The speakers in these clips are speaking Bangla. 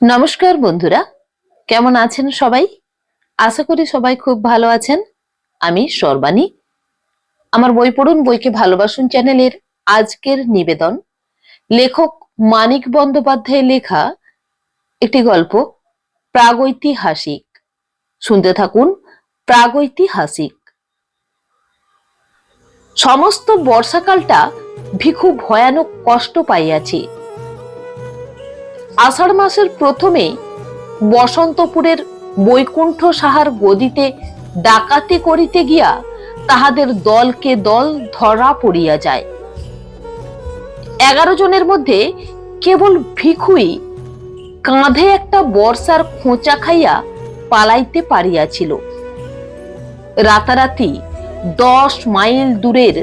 নমস্কার বন্ধুরা, কেমন আছেন সবাই? আশা করি সবাই খুব ভালো আছেন। আমি সর্বাণী। আমার বই পড়ুন বইকে ভালোবাসুন চ্যানেলের আজকের নিবেদন লেখক মানিক বন্দ্যোপাধ্যায়ের লেখা একটি গল্প, প্রাগৈতিহাসিক। শুনতে থাকুন। প্রাগৈতিহাসিক। সমস্ত বর্ষাকালটা ভিখু ভয়ানক কষ্ট পাইয়াছে। আষাঢ় মাসের প্রথমে বসন্তপুরের বৈকুণ্ঠ সাহার গদিতে ডাকাতি করিতে গিয়া তাহাদের দলকে দল ধরা পড়িয়া যায়। 11 জনের মধ্যে কেবল ভিখুই কাঁধে একটা বর্ষার খোঁচা খাইয়া পালাইতে পারিয়াছিল। রাতারাতি 10 মাইল দূরের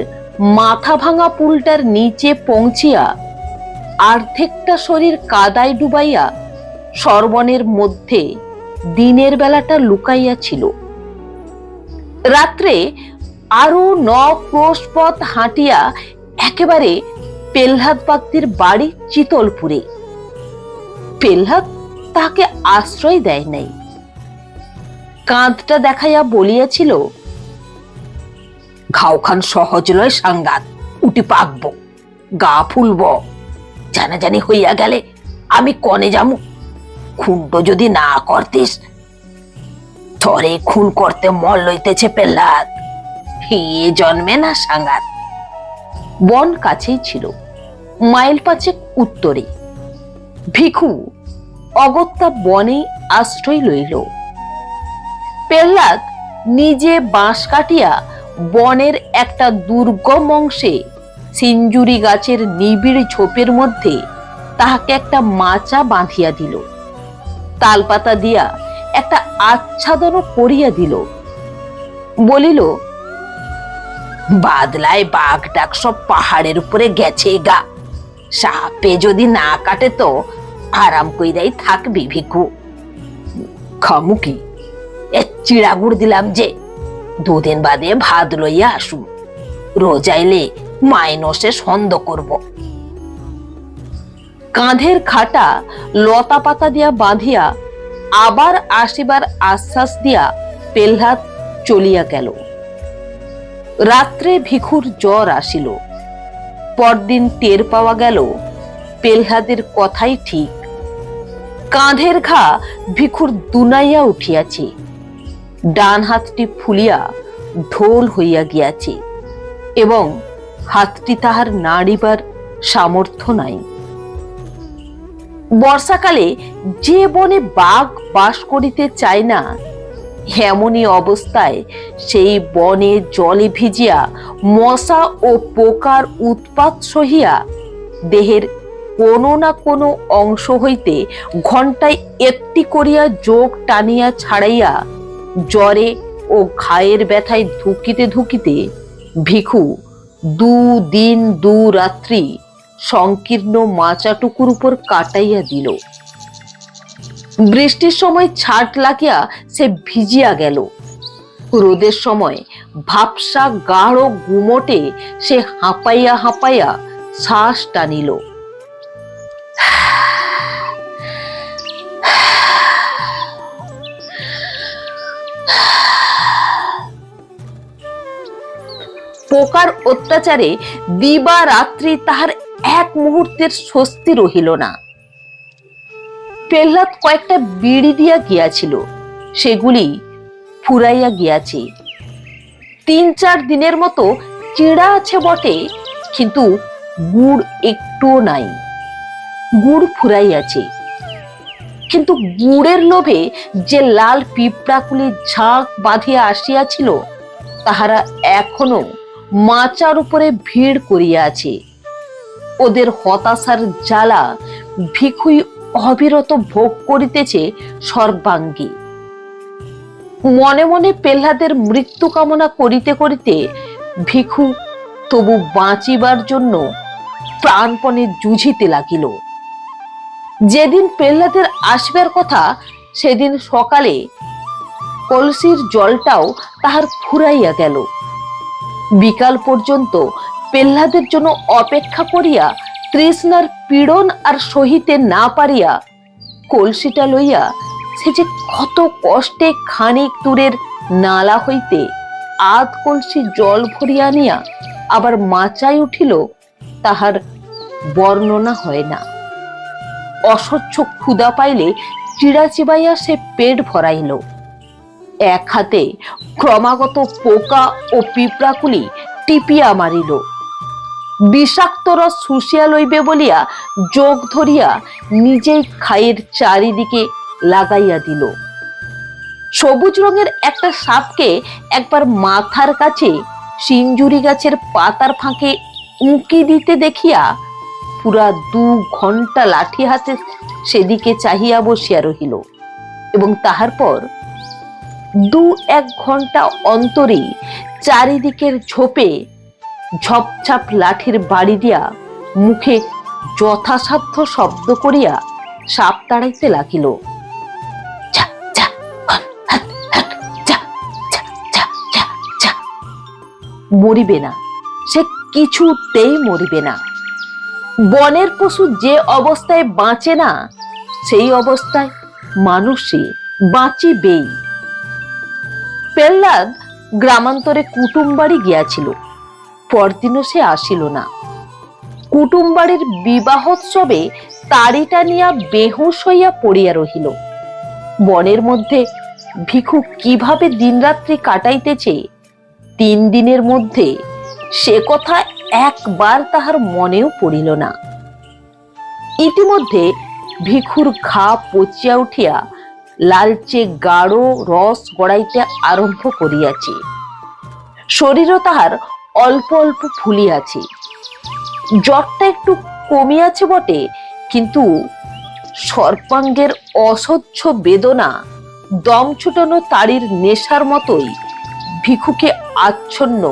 মাথা ভাঙা পুলটার নিচে পৌঁছিয়া অর্ধেকটা শরীর কাদায় ডুবাইয়া সর্বনের মধ্যে দিনের বেলাটা লুকাইয়া ছিল। রাত্রে আরো 9 ক্রোশ পথ হাঁটিয়া একেবারে পেহ্লাদ বাগদির বাড়ি চিতলপুরে। পেহ্লাদ তাকে আশ্রয় দেয় নাই। কাঁধটা দেখাইয়া বলিয়াছিল, ঘাওখান সহজ লয় সাঙ্গাত, উটি পাকব, গা ফুলব, জানাজানি হইয়া গেলে আমি কনে যামু। খুনটো যদি না করতিস। থরে খুন করতে মন লইতেছে পেহ্লাদ, এ জন্মে না সাঙ্গাত। বন কাছেই ছিল, মাইল 5 উত্তরে। ভিখু অগত্যা বনে আশ্রয় লইল। পেহ্লাদ নিজে বাঁশ কাটিয়া বনের একটা দুর্গম অংশে সিঞ্জুরি গাছের নিবিড় ঝোপের মধ্যে তাহাকে একটা মাচা বাঁধিয়া দিল। তালপাতা দিয়া একটা আচ্ছাদনও করিয়া দিল। বলিল, বাদলায় বাঘ ডাক সব পাহাড়ের উপরে গেছে গা, সাপে যদি না কাটে তো আরাম কইরাই থাকবি ভিখু। খামুকি চিড়াগুড় দিলাম যে 2 দিন বাদে ভাত লইয়া আসু, রোজ আইলে মাইনসে সন্দ করব। কাঁধের খাটা লতা পাতা দিয়া বাঁধিয়া আবার আসিবার আশ্বাস দিয়া পেহ্লাদ চলিয়া গেল। রাত্রে ভিখুর জ্বর আসিল। পরদিন টের পাওয়া গেল পেহ্লাদের কথাই ঠিক। কাঁধের ঘা ভিখুর দুনাইয়া উঠিয়াছে, ডান হাতটি ফুলিয়া ঢোল হইয়া গিয়াছে এবং হাতটি তাহার নাড়িবার সামর্থ্য নাই। বর্ষাকালে যে বনে বাঘ বাস করিতে চায় না, এমনই অবস্থায় সেই বনে জলে ভিজিয়া মশা ও পোকার উৎপাত সহিয়া দেহের কোনো না কোনো অংশ হইতে ঘন্টায় একটি করিয়া যোগ টানিয়া ছাড়াইয়া জ্বরে ও ঘায়ের ব্যথায় ধুকিতে ধুকিতে ভিখু 2 দিন 2 রাত্রি সংকীর্ণ মাচাটুকুর উপর কাটাইয়া দিল। বৃষ্টির সময় ছাট লাগিয়া সে ভিজিয়া গেল। রোদের সময় ভাবসা গাঢ় গুমটে সে হাঁপাইয়া হাঁপাইয়া শ্বাস টানিল। পোকার অত্যাচারে দিবা রাত্রি তাহার এক মুহূর্তের স্বস্তি রহিল না। পেহ্লাদ কয়েকটা বিড়ি দিয়া গিয়াছিল, সেগুলি ফুরাইয়া গিয়াছে। 3-4 দিনের মতো চিড়া আছে বটে, কিন্তু গুড় একটুও নাই। গুড় ফুরাইয়াছে, কিন্তু গুড়ের লোভে যে লাল পিঁপড়াগুলি ঝাঁক বাঁধিয়া আসিয়াছিল, তাহারা এখনো মাচার উপরে ভিড় করিয়া আছে। ওদের হতাশার জ্বালা ভিখুই অবিরত ভোগ করিতেছে সর্বাঙ্গী। মনে মনে পেহ্লাদের মৃত্যু কামনা করিতে করিতে ভিখু তবু বাঁচিবার জন্য প্রাণপণে যুঝিতে লাগিল। যেদিন পেহ্লাদের আসবার কথা, সেদিন সকালে কলসির জলটাও তাহার ফুরাইয়া গেল। বিকাল পর্যন্ত পেহ্লাদের জন্য অপেক্ষা করিয়া তৃষ্ণার পীড়ন আর সহিতে না পারিয়া কলসিটা লইয়া সে যে কত কষ্টে খানিক দূরের নালা হইতে আধ কলসি জল ভরিয়া আনিয়া আবার মাচায় উঠিল, তাহার বর্ণনা হয় না। অসহ্য ক্ষুধা পাইলে চিড়া চিবাইয়া সে পেট ভরাইল। এক হাতে ক্রমাগত পোকা ও পিঁপড়াকুলি টিপিয়া মারিল। বিষাক্ত রস শুষিয়া লইবে বলিয়া যোগ ধরিয়া নিজেই খাইয়ের চারিদিকে লাগাইয়া দিল। সবুজ রঙের একটা সাপকে একবার মাথার কাছে সিঞ্জুরি গাছের পাতার ফাঁকে উঁকি দিতে দেখিয়া পুরা 2 ঘন্টা লাঠি হাতে সেদিকে চাহিয়া বসিয়া রহিল, এবং তাহার পর 2-1 ঘন্টা অন্তরে চারিদিকের ঝোপে ঝপঝাপ লাঠির বাড়ি দিয়া মুখে যথাসাধ্য শব্দ করিয়া সাপ তাড়াইতে লাগিল। মরিবে না, সে কিছুতেই মরিবে না। বনের পশু যে অবস্থায় বাঁচে না, সেই অবস্থায় মানুষই বাঁচিবেই। পেল্লাদ গ্রামান্তরে কুটুম বাড়ি গিয়াছিল, পরদিনও সে আসিল না। কুটুম বাড়ির বিবাহোৎসবে তাড়িটা নিয়া বেহুশ হইয়া পড়িয়া রহিল। বনের মধ্যে ভিখু কিভাবে দিনরাত্রি কাটাইতেছে 3 দিনের মধ্যে, সে কথা একবার তাহার মনেও পড়িল না। ইতিমধ্যে ভিখুর ঘা পচিয়া উঠিয়া লালচে গাঢ় রস গড়াইতে আরম্ভ করিয়াছে। শরীরও তাহার অল্প অল্প ফুলিয়াছে। জ্বরটা একটু কমিয়াছে বটে, কিন্তু সর্পাঙ্গের অসহ্য বেদনা দম ছুটানো তাড়ির নেশার মতোই ভিখুকে আচ্ছন্ন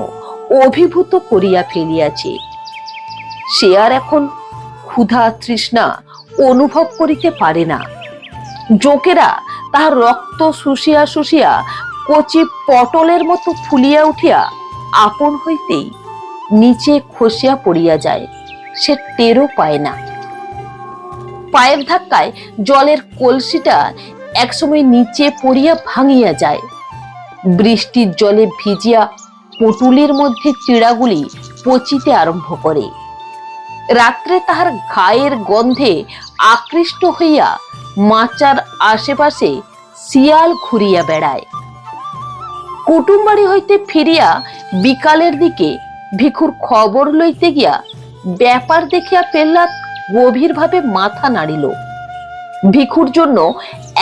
অভিভূত করিয়া ফেলিয়াছে। সে আর এখন ক্ষুধা তৃষ্ণা অনুভব করিতে পারে না। জোকেরা তাহার রক্ত শুষিয়া শুষিয়া কচি পটলের মতো ফুলিয়া উঠিয়া আপন হইতেই নিচে খসিয়া পড়িয়া যায়, সে টেরও পায় না। পায়ের ধাক্কায় জলের কলসিটা একসময় নিচে পড়িয়া ভাঙিয়া যায়। বৃষ্টির জলে ভিজিয়া পটুলির মধ্যে চিড়াগুলি পচিতে আরম্ভ করে। রাত্রে তাহার ঘায়ের গন্ধে আকৃষ্ট হইয়া মাচার আশেপাশে শিয়াল ঘুরিয়া বেড়ায়। কুটুম বাড়ি হইতে ফিরিয়া বিকালের দিকে ভিখুর খবর লইতে গিয়া ব্যাপার দেখিয়া পেল্লাদ গভীরভাবে মাথা নাড়িল। ভিখুর জন্য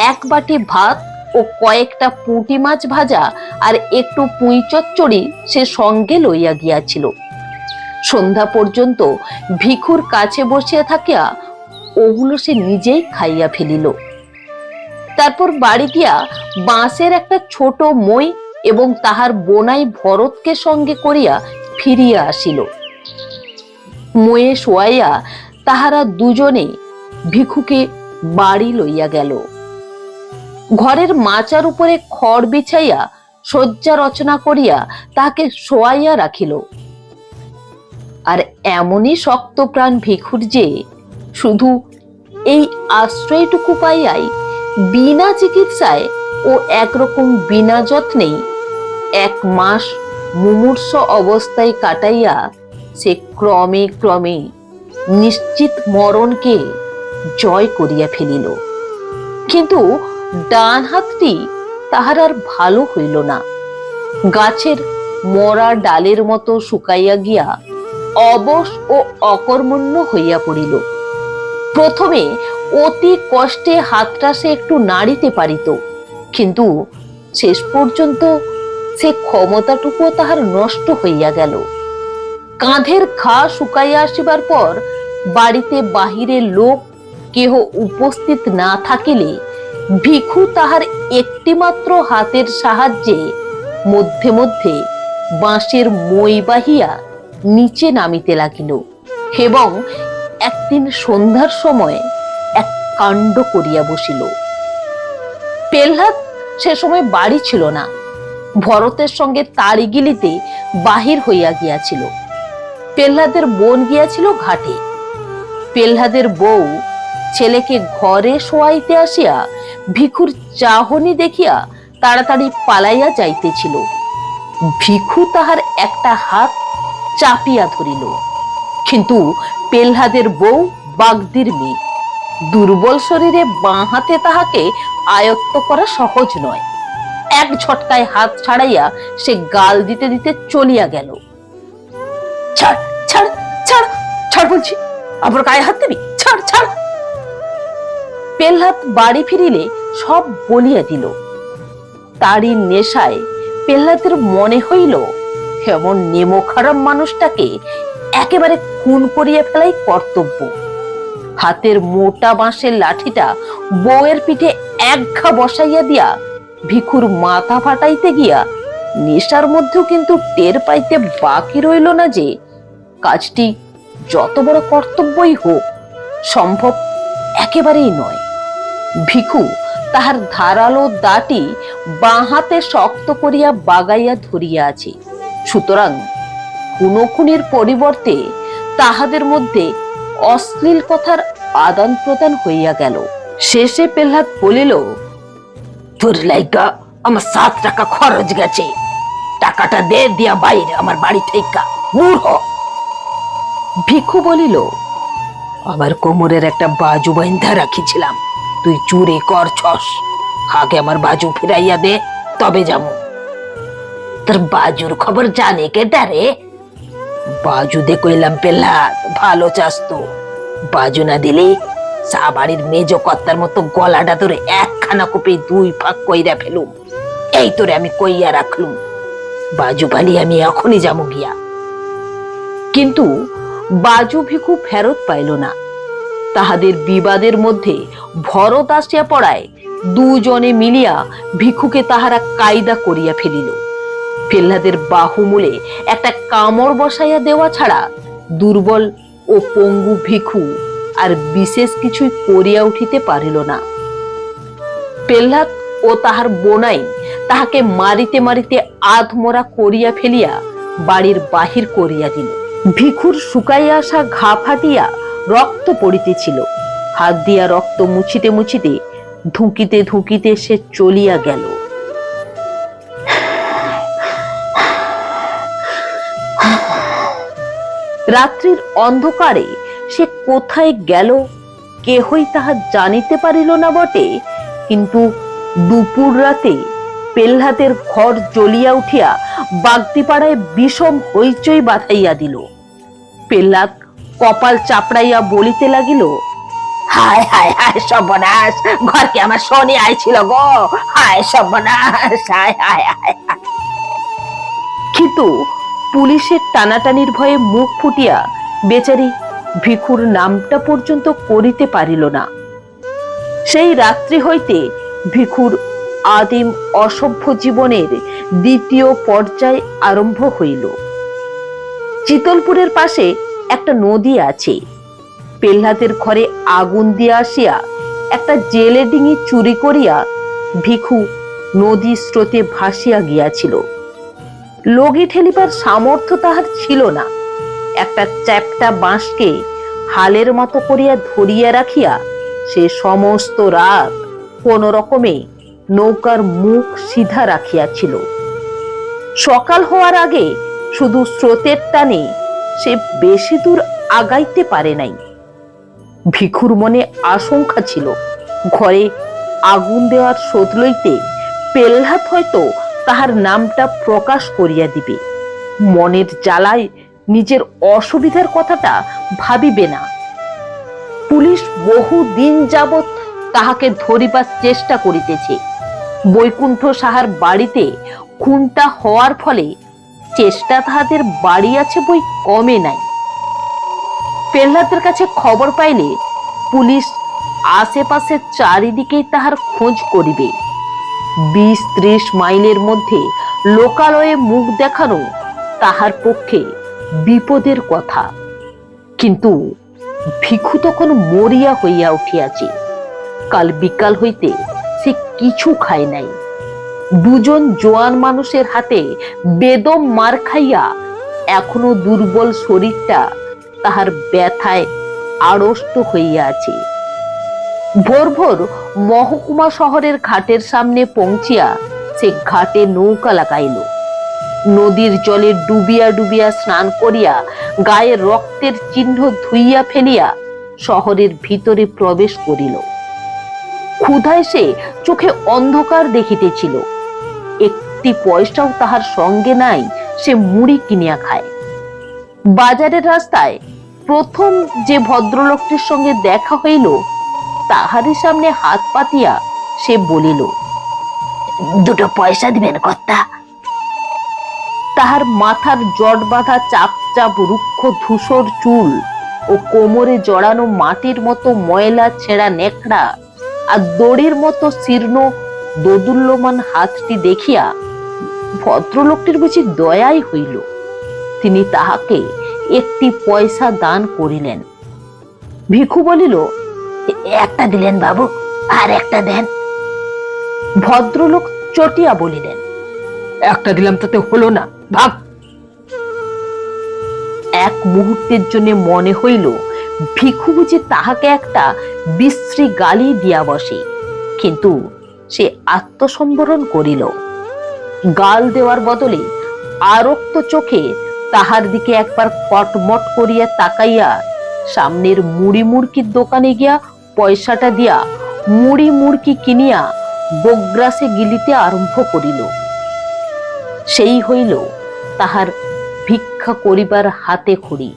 1 বাটি ভাত ও কয়েকটা পুঁটি মাছ ভাজা আর একটু পুঁই চচ্চড়ি সে সঙ্গে লইয়া গিয়াছিল। সন্ধ্যা পর্যন্ত ভিখুর কাছে বসিয়া থাকিয়া ওগুলো সে নিজেই খাইয়া ফেলিল। তারপর বাড়ি গিয়া বাঁশের একটা ছোট মই এবং তাহার বোনাই ভরতকে সঙ্গে করিয়া ফিরিয়া আসিল। ময়ে শোয়াইয়া তাহারা দুজনে ভিখুকে বাড়ি লইয়া গেল। ঘরের মাচার উপরে খড় বিছাইয়া শয্যা রচনা করিয়া তাহাকে শোয়াইয়া রাখিল। আর এমনই শক্ত প্রাণ ভিখুর যে শুধু এই আশ্রয়টুকু পাইয়াই বিনা চিকিৎসায় ও একরকম বিনা যত্নেই 1 মাস মুমূর্ষ অবস্থায় কাটাইয়া সে ক্রমে ক্রমে নিশ্চিত মরণকে জয় করিয়া ফেলিল। কিন্তু ডান হাতটি তাহার আর ভালো হইল না। গাছের মরা ডালের মতো শুকাইয়া গিয়া অবশ ও অকর্মণ্য হইয়া পড়িল। প্রথমে অতি কষ্টে হাতটা সে একটু নাড়িতে পারিত, কিন্তু শেষ পর্যন্ত সে ক্ষমতাটুকু তাহার নষ্ট হইয়া গেল। কাঁধের ঘা শুকাইয়া আসিবার পর বাড়িতে বাহিরে লোক কেহ উপস্থিত না থাকিলে ভিখু তাহার একটিমাত্র হাতের সাহায্যে মধ্যে মধ্যে বাঁশের মই বাহিয়া নিচে নামিতে লাগিল, এবং একদিন সন্ধ্যার সময় এক কাণ্ড করিয়া বসিল। পেল্লাদ সে সময় বাড়ি ছিল না, ভরতের সঙ্গে তাড়িগিলিতে বাহির হইয়া গিয়াছিল। পেল্লাদের বোন গিয়াছিল ঘাটে। পেল্লাদের বউ ছেলেকে ঘরে শোয়াইতে আসিয়া ভিখুর চাহনি দেখিয়া তাড়াতাড়ি পালাইয়া যাইতেছিল। ভিখু তাহার একটা হাত চাপিয়া ধরিল, কিন্তু পেহ্লাদের বউ বাগদির মেয়ে, দুর্বল শরীরে বাঁ হাতে তাহাকে আয়ত্ত করা সহজ নয়। এক ঝটকায় হাত ছাড়াইয়া সে গাল দিতে দিতে চলিয়া গেল। ছাড় ছাড় ছাড় ছাড় বলছি, আমার গায়ে হাত দিবি, ছাড় ছাড়। পেহ্লাদ বাড়ি ফিরিলে সব বলিয়া দিল। তারই নেশায় পেহ্লাদের মনে হইল এমন নেমো খারাপ মানুষটাকে একেবারে খুন করিয়া ফেলাই কর্তব্য। হাতের মোটা বাঁশের লাঠিটা বউয়ের পিঠে একঘা বসাইয়া দিয়া ভিখুর মাথা ফাটাইতে গিয়া নেশার মধ্যেও কিন্তু টের পাইতে বাকি রইল না যে কাজটি যত বড় কর্তব্যই হোক সম্ভব একেবারেই নয়। ভিখু তাহার ধারালো দাঁটি বাঁ হাতে শক্ত করিয়া বাগাইয়া ধরিয়া আছে, সুতরাং খুনোখুনির পরিবর্তে তাহাদের মধ্যে অশ্লীল কথার আদান প্রদান হইয়া গেল। শেষে পেহ্লাদ বলিল, তোর লাইগা আমার 7 টাকা খরচ গেছে, টাকাটা দে দিয়া বাইরে আমার বাড়ি থেকে মূর্খ। ভিখু বলিল, আমার কোমরের একটা বাজু বাইন্ধা রাখিছিলাম, তুই চুরি করছস, আগে আমার বাজু ফিরাইয়া দে তবে যাবো। তোর বাজুর খবর জানে কেটা রে? বাজু দে কইলাম পেহ্লাদ, ভালো চাস তো। বাজু না দিলে চা বাড়ির মেজ কর্তার মতো গলাটা তোরে একখানা কোপে 2 ভাগ কইরা ফেলুম, এই তোরে আমি কইয়া রাখলুম। বাজু পালি আমি এখনই যাবো গিয়া। কিন্তু বাজু ভিখু ফেরত পাইল না। তাহাদের বিবাদের মধ্যে ভরত আসিয়া পড়ায় দুজনে মিলিয়া ভিখুকে তাহারা কায়দা করিয়া ফেলিল। পেহ্লাদের বাহুমূলে একটা কামড় বসাইয়া দেওয়া ছাড়া দুর্বল ও পঙ্গু ভিখু আর বিশেষ কিছুই করিয়া উঠিতে পারিল না। পেহ্লাদ ও তাহার বোনাই তাহাকে মারিতে মারিতে আধমরা করিয়া ফেলিয়া বাড়ির বাহির করিয়া দিল। ভিখুর শুকাইয়া আসা ঘা ফাটিয়া রক্ত পড়িতেছিল, হাত দিয়া রক্ত মুছিতে মুছিতে ধুঁকিতে ধুঁকিতে সে চলিয়া গেল। রাত্রির অন্ধকারে সে কোথায় গেল কেহই তাহা জানিতে পারিল না বটে, কিন্তু দুপুর রাতে পেহ্লাদের ঘর জ্বলিয়া উঠিয়া বাগদিপাড়ায় বিষম হইচই বাঁধাইয়া দিল। পেহ্লাদ কপাল চাপড়াইয়া বলিতে লাগিল, হায় হায় হায় সর্বনাশ, ঘরকে আমার শনি আইছিল গো, হায় সর্বনাশ, হায় হায় হায়। কিন্তু পুলিশের টানাটানির ভয়ে মুখ ফুটিয়া বেচারি ভিখুর নামটা পর্যন্ত করিতে পারিল না। সেই রাত্রি হইতে ভিখুর আদিম অসভ্য জীবনের দ্বিতীয় পর্যায় আরম্ভ হইল। চিতলপুরের পাশে একটা নদী আছে। পেহ্লাদের ঘরে আগুন দিয়া আসিয়া একটা জেলে ডিঙি চুরি করিয়া ভিখু নদী স্রোতে ভাসিয়া গিয়াছিল। লগি ঠেলিবার সামর্থ্য তাহার ছিল না। একটা চ্যাপ্টা বাঁশকে হালের মতো করিয়া ধরিয়া রাখিয়া সে সমস্ত রাত কোন রকমে নৌকার মুখ সিধা রাখিয়াছিল। সকাল হওয়ার আগে শুধু স্রোতের টানে সে বেশি দূর আগাইতে পারে নাই। ভিখুর মনে আশঙ্কা ছিল, ঘরে আগুন দেওয়ার শোধ লইতে পেহ্লাদ হয়তো তাহার নামটা প্রকাশ করিয়া দিবে। মনের জ্বালায় নিজের অসুবিধার কথাটা ভাবিবে না। পুলিশ বহু দিন যাবৎ তাহাকে ধরিবার চেষ্টা করিতেছে। বৈকুণ্ঠ সাহার বাড়িতে খুনটা হওয়ার ফলে চেষ্টা তাহাদের বাড়ি আছে বই কমে নাই। পেহ্লাদের কাছে খবর পাইলে পুলিশ আশেপাশে চারিদিকেই তাহার খোঁজ করিবে। 20-30 মাইলের মধ্যে লোকালয়ে মুখ দেখানো তাহার পক্ষে বিপদের কথা। কিন্তু ভিখু তখন মরিয়া হইয়া উঠিয়াছে। কাল বিকাল হইতে সে কিছু খায় নাই। দুজন জোয়ান মানুষের হাতে বেদম মার খাইয়া এখনো দুর্বল শরীরটা তাহার ব্যথায় আড়ষ্ট হইয়া আছে। ভোর ভোর মহকুমা শহরের ঘাটের সামনে পৌঁছিয়া সে ঘাটে নৌকা লাগাইল। নদীর জলে ডুবিয়া ডুবিয়া স্নান করিয়া গায়ে রক্তের চিহ্ন ধুইয়া ফেলিয়া শহরের ভিতরে প্রবেশ করিল। ক্ষুধায় সে চোখে অন্ধকার দেখিতেছিল। একটি পয়সাও তাহার সঙ্গে নাই, সে মুড়ি কিনিয়া খায়। বাজারের রাস্তায় প্রথম যে ভদ্রলোকটির সঙ্গে দেখা হইল, তাহারই সামনে হাত পাতিয়া সে বলিল, দুটো পয়সা দিবেন কর্তা। তাহার মাথার জট বাঁধা চাপ চাপ রুক্ষ ধূসর চুল ও কোমরে জড়ানো মাটির মতো ময়লা ছেঁড়া নেকড়া আর দড়ির মতো শীর্ণ দোদুল্যমান হাতটি দেখিয়া ভদ্রলোকটির বুঝি দয়াই হইল। তিনি তাহাকে একটি পয়সা দান করিলেন। ভিখু বলিল, একটা দিলেন বাবু, আর একটা দেন। ভদ্রলোক চটিয়া বলিলেন, একটা দিলাম তাতে হলো না, ভাগ। এক মুহূর্তের জন্য মনে হইল ভিখু বুঝি তাহাকে একটা বিশ্রী গালি দিয়া বসে, কিন্তু সে আত্মসম্বরণ করিল। গাল দেওয়ার বদলে আরক্ত চোখে তাহার দিকে একবার কটমট করিয়া তাকাইয়া সামনের মুড়ি মুড়কির দোকানে গিয়া পয়সাটা দিয়া মুড়ি মুড়কি কিনিয়া বগ্রাসে গিলিতে আরম্ভ করিল। সেই হইল তাহার ভিক্ষা করিবার হাতে খড়ি।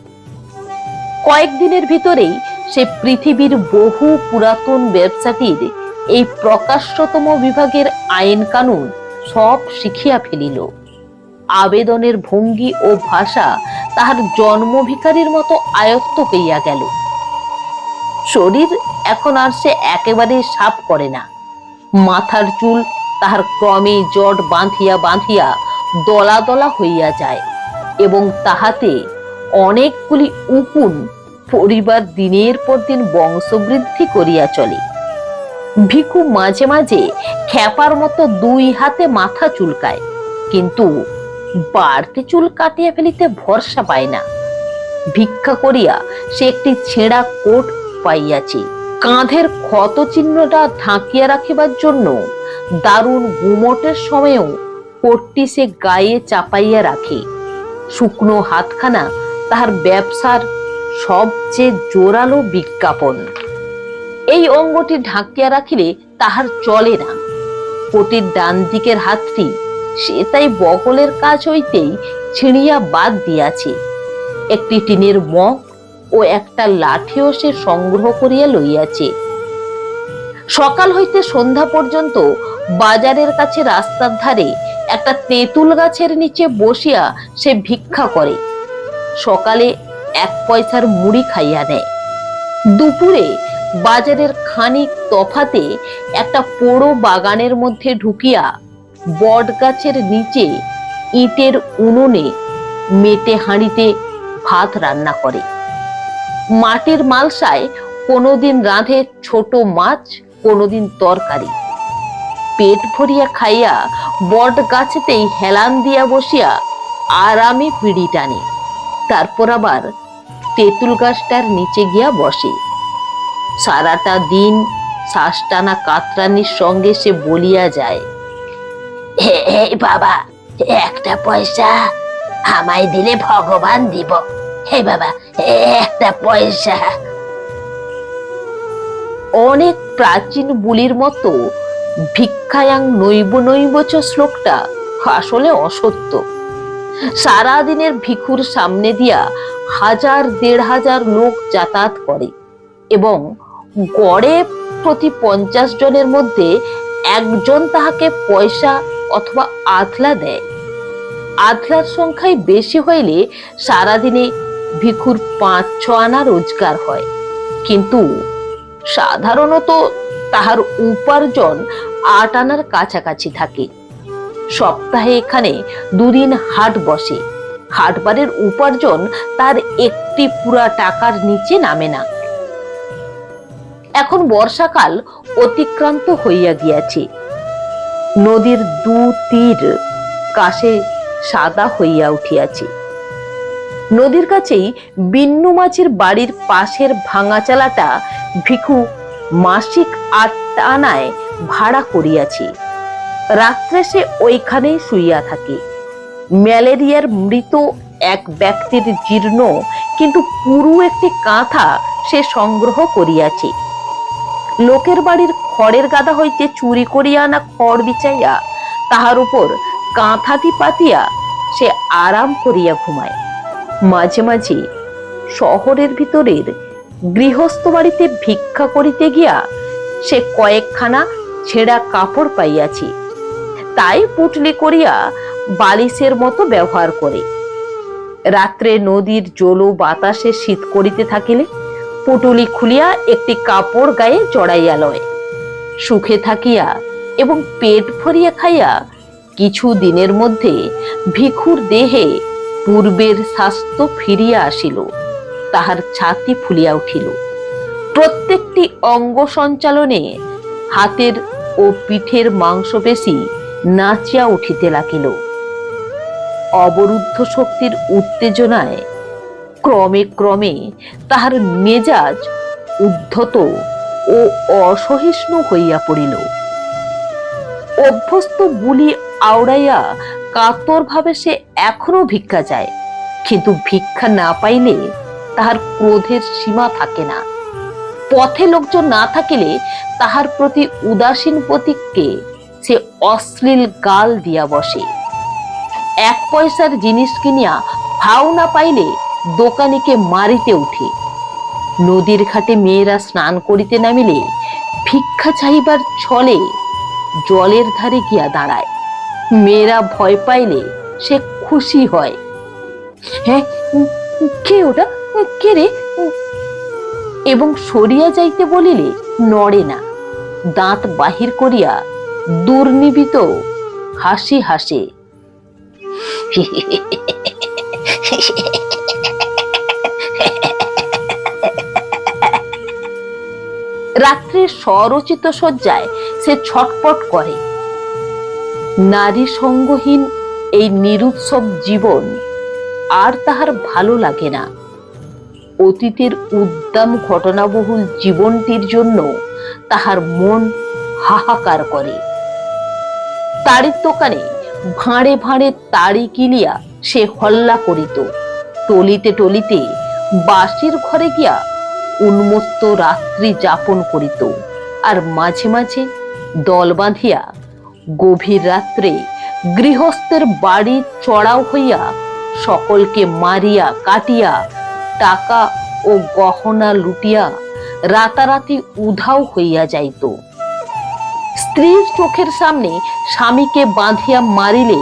কয়েকদিনের ভিতরেই সে পৃথিবীর বহু পুরাতন ব্যবসাটির এই প্রকাশ্যতম বিভাগের আইন কানুন সব শিখিয়া ফেলিল। আবেদনের ভঙ্গি ও ভাষা তাহার জন্ম ভিখারির মতো আয়ত্ত হইয়া গেল। শরীর এখন আর সে একেবারে সাফ করে না। মাথার চুল তাহার ক্রমে জট বাঁধিয়া বাঁধিয়া দলা দলা হইয়া যায় এবং তাহাতে অনেকগুলি উকুন পরিবার দিনের পর দিন বংশবৃদ্ধি করিয়া চলে। ভিখু মাঝে মাঝে খ্যাপার মতো দুই হাতে মাথা চুলকায়, কিন্তু বাড়তি চুল কাটিয়া ফেলিতে ভরসা পায় না। ভিক্ষা করিয়া সে একটি ছেঁড়া কোট পাইয়াছে। কাঁধের ক্ষত চিহ্নটা ঢাকিয়া রাখিবার জন্য দারুণ গুমটের সময়ও কোটটি সে গায়ে চাপাইয়া রাখে। শুকনো হাতখানা তাহার ব্যবসার সবচেয়ে জোরালো বিজ্ঞাপন। এই অঙ্গটি ঢাকিয়া রাখিলে তাহার চলে না। কোটের ডান দিকের হাতটি সে তাই বগলের কাজ হইতেই ছিঁড়িয়া বাদ দিয়াছে। একটি টিনের মগ ও একটা লাঠিও সে সংগ্রহ করিয়া লইয়াছে। সকাল হইতে সন্ধ্যা পর্যন্ত বাজারের কাছে রাস্তার ধারে একটা তেঁতুল গাছের নিচে বসিয়া সে ভিক্ষা করে। সকালে এক পয়সার মুড়ি খাইয়া নেয়। দুপুরে বাজারের খানিক তফাতে একটা পোড়ো বাগানের মধ্যে ঢুকিয়া বট গাছের নিচে ইটের উনুনে মেটে হাঁড়িতে ভাত রান্না করে। মাটির মালসায় কোনোদিন রাঁধে ছোট মাছ, কোনোদিন তরকারি। পেট ভরিয়া খাইয়া বট গাছেতেই হেলান দিয়া বসিয়া আরামে পিড়ি টানে। তারপর আবার তেঁতুল গাছটার নিচে গিয়া বসে। সারাটা দিন শ্বাস টানা কাতরানির সঙ্গে সে বলিয়া যায়, হে বাবা, একটা পয়সা আমায় দিলে ভগবান দিব। হে বাবা, একটা পয়সা। অনেক প্রাচীন বুলির মতো ভিক্ষায়াং নৈব নৈবচ শ্লোকটা আসলে অসত্য। সারাদিনের ভিখুর সামনে দিয়া 1000-1500 লোক যাতায়াত করে এবং গড়ে প্রতি 50 জনের মধ্যে একজন তাহাকে পয়সা অথবা আধলা দেয়। আধলার সংখ্যায় বেশি হইলে সারাদিনে ভিখুর 5-6 আনা রোজগার হয়, কিন্তু সাধারণত তাহার উপার্জন 8 আনার কাছাকাছি থাকে। সপ্তাহে এখানে 2 দিন হাট বসে। হাটবারের উপার্জন তার একটি পুরা টাকার নিচে নামে না। এখন বর্ষাকাল অতিক্রান্ত হইয়া গিয়াছে। নদীর 2 তীর কাছে সাদা হইয়া উঠিয়াছে। নদীর কাছেই বিন্নু মাঝির বাড়ির পাশের ভাঙা চালাটা ভিখু মাসিক 8 আনায় ভাড়া করিয়াছি। রাত্রে সে ওইখানেই শুইয়া থাকে। ম্যালেরিয়ার মৃত এক ব্যক্তির জীর্ণ কিন্তু পুরু একটি কাঁথা সে সংগ্রহ করিয়াছে। লোকের বাড়ির খড়ের গাদা হইতে চুরি করিয়া আনা খড় বিছাইয়া তাহার উপর কাঁথাটি পাতিয়া সে আরাম করিয়া ঘুমায়। মাঝে মাঝে শহরের ভিতরের গৃহস্থ বাড়িতে ভিক্ষা করিতে গিয়া সে কয়েকখানা ছেঁড়া কাপড় পাইয়াছে, তাই পুটলি করিয়া বালিশের মতো ব্যবহার করে। রাত্রে নদীর জল বাতাসে শীত করিতে থাকিলে পুটুলি খুলিয়া একটি কাপড় গায়ে জড়াইয়া লয়। সুখে থাকিয়া এবং পেট ভরিয়া খাইয়া কিছু দিনের মধ্যে ভিখুর দেহে পূর্বের স্বাস্থ্য ফিরিয়া আসিল। তাহার ছাতি ফুলিয়া উঠিল। প্রত্যেকটি অঙ্গ সঞ্চালনে হাতের ও পিঠের মাংসপেশি নাচিয়া উঠিতে লাগিল। অবরুদ্ধ শক্তির উত্তেজনায় ক্রমে ক্রমে তাহার মেজাজ উদ্ধত ও অসহিষ্ণু হইয়া পড়িল। অভ্যস্ত বুলি আওড়াইয়া কাতর ভাবে সে এখনো ভিক্ষা চায়, কিন্তু ভিক্ষা না পাইলে তাহার ক্রোধের সীমা থাকে না। পথে লোকজন না থাকিলে তাহার প্রতি উদাসীন প্রতীককে সে অশ্লীল গাল দিয়া বসে। 1 পয়সার জিনিস কিনিয়া ভাও না পাইলে দোকানিকে মারিতে উঠে। নদীর ঘাটে মেয়েরা স্নান করিতে নামিলে ভিক্ষা চাহিবার ছলে জলের ধারে গিয়া দাঁড়ায়। মেয়েরা ভয় পাইলে সে খুশি হয়। হ্যাঁ, কে ওটা, কে রে? এবং সরিয়া যাইতে বলিলে নড়ে না। দাঁত বাহির করিয়া দুর্নিবিত হাসি হাসে। রাত্রে স্বরচিত শয্যায় সে ছটপট করে। নারী সঙ্গহীন এই নিরুৎসব জীবন আর তাহার ভালো লাগে না। অতীতের উদ্দাম ঘটনাবহুল জীবনটির জন্য তাহার মন হাহাকার করে। তাড়ির দোকানে ভাঁড়ে ভাঁড়ে তাড়ি কিনিয়া সে হল্লা করিত। টলিতে টলিতে বাসির ঘরে গিয়া উন্মত্ত রাত্রি যাপন করিত। আর মাঝে মাঝে দল বাঁধিয়া গভীর রাত্রে গৃহস্থের বাড়ি চড়াও হইয়া সকলকে মারিয়া কাটিয়া টাকা ও গহনা লুটিয়া রাতারাতি উধাও হইয়া যাইত। স্ত্রীর চোখের সামনে স্বামীকে বাঁধিয়া মারিলে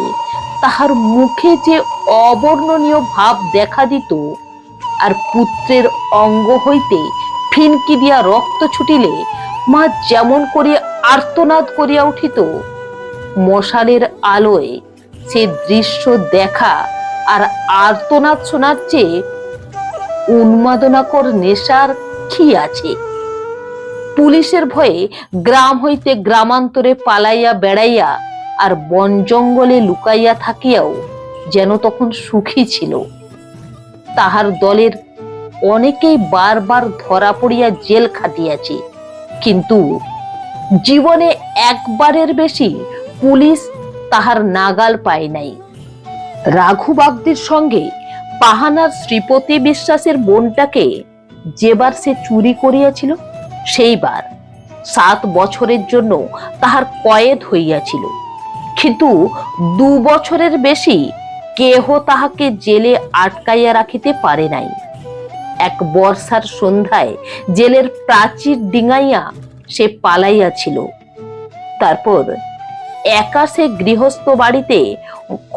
তাহার মুখে যে অবর্ণনীয় ভাব দেখা দিত, আর পুত্রের অঙ্গ হইতে ফিনকি দিয়া রক্ত ছুটিলে মা যেমন করিয়া আর্তনাদ করিয়া উঠিত, মশালের আলোয় সে দৃশ্য দেখা আর আর্তনাদ শোনার চেয়ে উন্মাদনাকর নেশার কি আছে? পুলিশের ভয়ে গ্রাম হইতে গ্রামান্তরে পালাইয়া বেড়াইয়া আর বন জঙ্গলে লুকাইয়া থাকিয়াও যেন তখন সুখী ছিল। তাহার দলের অনেকেই বারবার ধরা পড়িয়া জেল খাটিয়াছে, কিন্তু জীবনে একবারের বেশি পুলিশ তাহার নাগাল পায় নাই। রাঘু বাগদির সঙ্গে পাহানার শ্রীপতি বিশ্বাসের বোনটাকে যেবার সে চুরি করিয়াছিল, সেইবার 7 বছরের জন্য তাহার কয়েদ হইয়াছিল, কিন্তু 2 বছরের বেশি কেহ তাহাকে জেলে আটকাইয়া রাখিতে পারে নাই। এক বর্ষার সন্ধ্যায় জেলের প্রাচীর ডিঙাইয়া সে পালাইয়াছিল। তারপর একা সে গৃহস্থ বাড়িতে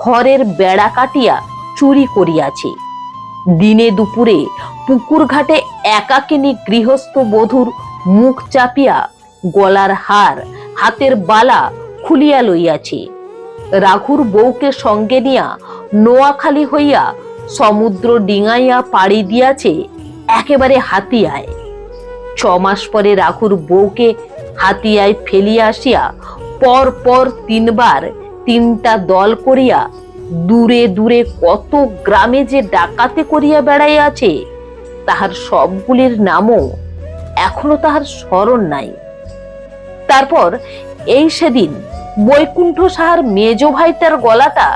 খড়ের বেড়া কাটিয়া চুরি করিয়াছে। দিনে দুপুরে পুকুর ঘাটে একাকিনী গৃহস্থ বধূর মুখ চাপিয়া গলার হার হাতের বালা খুলিয়া লইয়াছে। রাঘুর বউকে সঙ্গে নিয়া নোয়াখালী হইয়া সমুদ্র ডিঙাইয়া পাড়ি দিয়াছে একেবারে হাতিয়ায়। 6 মাস পরে রাঘুর বউকে হাতিয়ায় ফেলিয়া আসিয়া পর পর 3 বার 3টা দল করিয়া দূরে দূরে কত গ্রামে যে ডাকাতে করিয়া বেড়াইয়াছে, তাহার সবগুলির নামও এখনো তাহার স্মরণ নাই। তারপর এই সেদিন বৈকুণ্ঠ সাহার মেজ ভাইটার গলাটা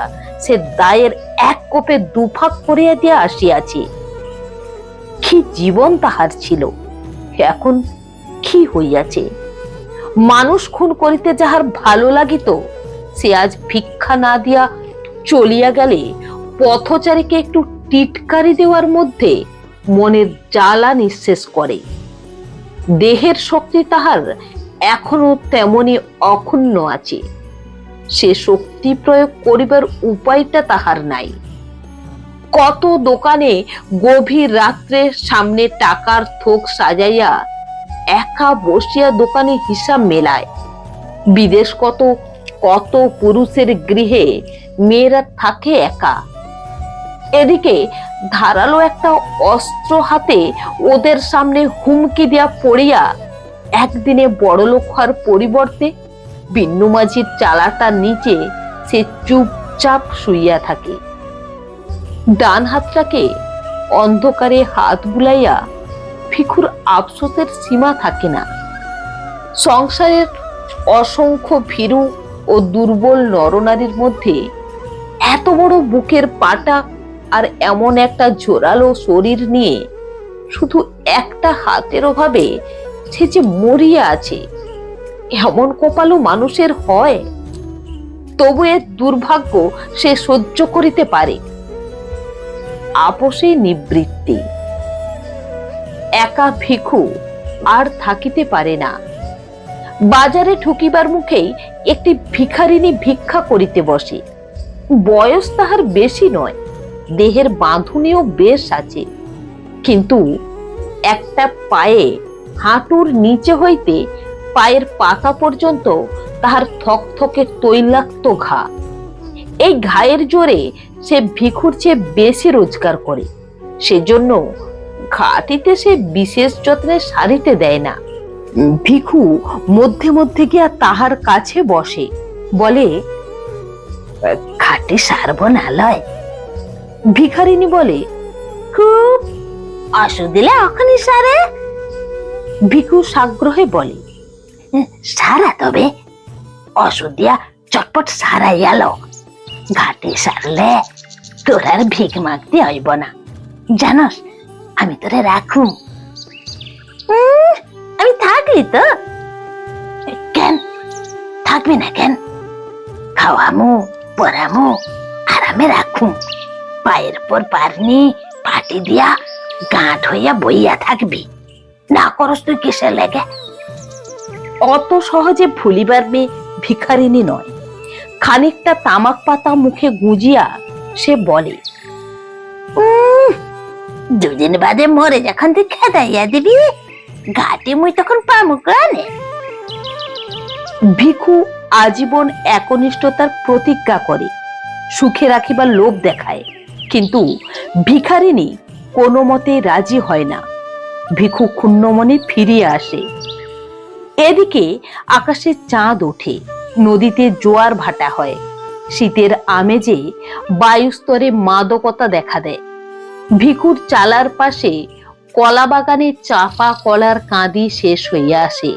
সে দায়ের এক কোপে দুফাক করিয়া দিয়া আসিয়াছে। কি জীবন তাহার ছিল, এখন কি হইয়াছে? মানুষ খুন করিতে যাহার ভালো লাগিত, সে আজ ভিক্ষা না দিয়া চলিয়া গেলে পথচারীকে একটু টিটকারি দেওয়ার মধ্যে মনের জ্বালা নিঃশেষ করে। দেহের শক্তি তাহার এখনো তেমনি অক্ষুণ্ণ আছে, সে শক্তি প্রয়োগ করিবার উপায়টা তাহার নাই। কত দোকানে গভীর রাত্রে সামনে টাকার থোক সাজাইয়া একা বসিয়া দোকানে হিসাব মেলায়। বিদেশ কত কত পুরুষের গৃহে মেয়েরা থাকে একা। এদিকে ধারালো একটা অস্ত্র হাতে ওদের সামনে হুমকি দিয়া পড়িয়া একদিনে বড়লোক হওয়ার পরিবর্তে বিন্নু মাঝির চালাটার নিচে সে চুপচাপ শুইয়া থাকে। ডান হাতটাকে অন্ধকারে হাত বুলাইয়া ভিখুর আফসোসের সীমা থাকে না। সংসারের অসংখ্য ভীরু ও দুর্বল নরনারীর মধ্যে এত বড় বুকের পাটা আর এমন একটা জোরালো শরীর নিয়ে শুধু একটা হাতের অভাবে সে যে মরিয়া আছে, এমন কপালও মানুষের হয়? তবু এর দুর্ভাগ্য সে সহ্য করিতে পারে। আপোষে নিবৃত্তি। একা ভিখু আর থাকিতে পারে না। বাজারে ঢুকিবার মুখেই একটি ভিখারিনী ভিক্ষা করিতে বসে। বয়স তাহার বেশি নয়, দেহের বাঁধুনিও বেশ আছে, কিন্তু একটা পায়ে হাঁটুর নিচে হইতে পায়ের পাতা পর্যন্ত তাহার থকথকে তৈলাক্ত ঘা। এই ঘায়ের জোরে সে ভিখুর চেয়ে বেশি রোজগার করে, সেজন্য ঘাটিতে সে বিশেষ যত্নে সারিতে দেয় না। ভিখু মধ্যে মধ্যে গিয়া তাহার কাছে বসে, বলে, ঘাটি সারব না লয়? ভিখারিনী বলে, খুব আসু দিলে ওখানে সারে। ভিখু সাগ্রহে বলে, সারা তবে অসু দিয়া চটপট সারাই গেল। ঘাটে সারলে তোর আর ভিক মাগতে হইব না, জানস আমি তোরে রাখুম। আমি থাকলি তো? কেন থাকবি না? কেন খাওয়ামু পরামু আরামে রাখুম, পায়ের পর পারনি পাটি দিয়া গাঁট হইয়া বইয়া থাকবি, না করস তুই কিসে লেগে? অত সহজে ভুলিবার মেয়ে ভিখারিনী নয়। খানিকটা তামাক পাতা মুখে গুজিয়া সে বলে, দুদিন বাদে মরে যখন তুই খেদাইয়া দিবি, ঘাটে মুই তখন পামু কানে। ভিখু আজীবন একনিষ্ঠতার প্রতিজ্ঞা করে, সুখে রাখিবার লোভ দেখায়, কিন্তু ভিখারিনী কোনো মতে রাজি হয় না। ভিখু ক্ষুণ্ণ মনে ফিরিয়ে আসে। এদিকে আকাশে চাঁদ ওঠে, নদীতে জোয়ার ভাটা হয়, শীতের আমেজে বায়ুস্তরে মাদকতা দেখা দেয়। ভিখুর চালার পাশে কলা বাগানে চাপা কলার কাঁদি শেষ হইয়া আসে।